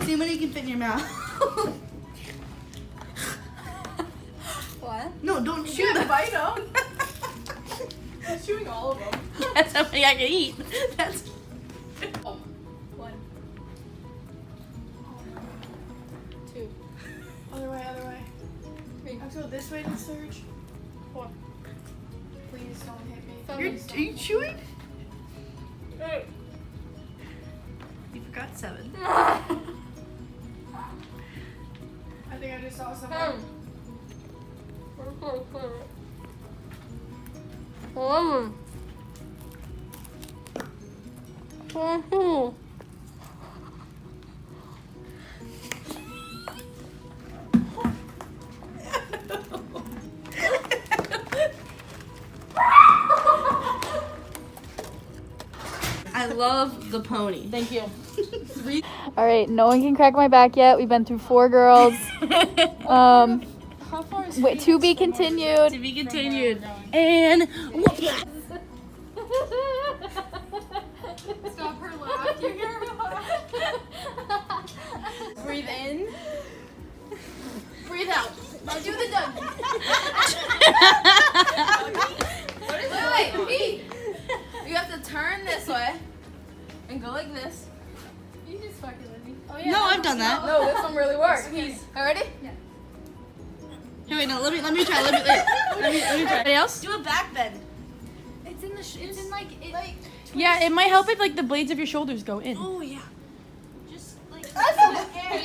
See how many you can fit in your mouth. What? No, don't chew them. Bite them. I'm chewing all of them. That's how many I can eat. That's. One. Two. Other way, other way. Three. Let's go this way to Surge. 4. Please don't hit me. Are you chewing? 8. You forgot 7. I think I just saw someone. 10. 11. 12. I love the pony. Thank you. 3. All right, no one can crack my back yet. We've been through 4 girls. How far is Wait, to be continued. To be continued. And Stop her laugh. You hear her laugh? Breathe in. Breathe out. Now do the done. Wait, Pete. You have to turn this way and go like this. You just fucking with me. Oh no, I've done that. No, this one really works. All ready? Hey, wait, no, let me try. Let me try. Anybody else? Do a back bend. It's in the. It's in like. It, Yeah, it might help if like the blades of your shoulders go in. Oh yeah. just like.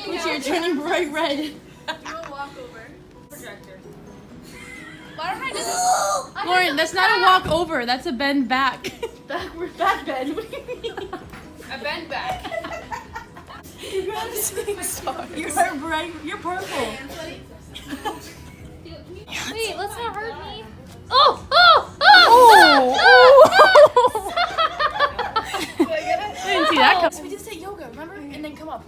Which you're turning bright red. Do a walkover. Projector. Why don't I just? Lauren, that's not a walk over. That's a bend back. Backward back bend. What do you mean? A bend back. You're bright. You're purple. Wait, let's not hurt me. Oh! I didn't see that coming. We just say yoga, remember? And then come up.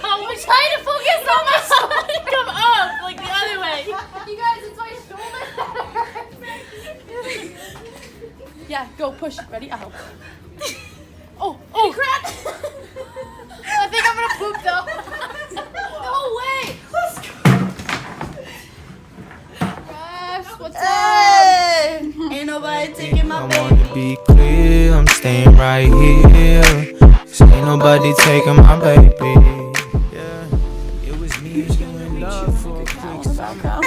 I'm trying to focus on my stomach. Come up, like the other way. You guys, it's my shoulder. Yeah, go push. Ready? I'll help. Oh, crap! I think I'm gonna poop though. No way. Let's go. Gosh, what's up? Hey! Ain't nobody taking my I baby. wanna be clear, I'm staying right here. 'Cause ain't nobody taking my baby. Yeah, it was me and you in love for a quick second.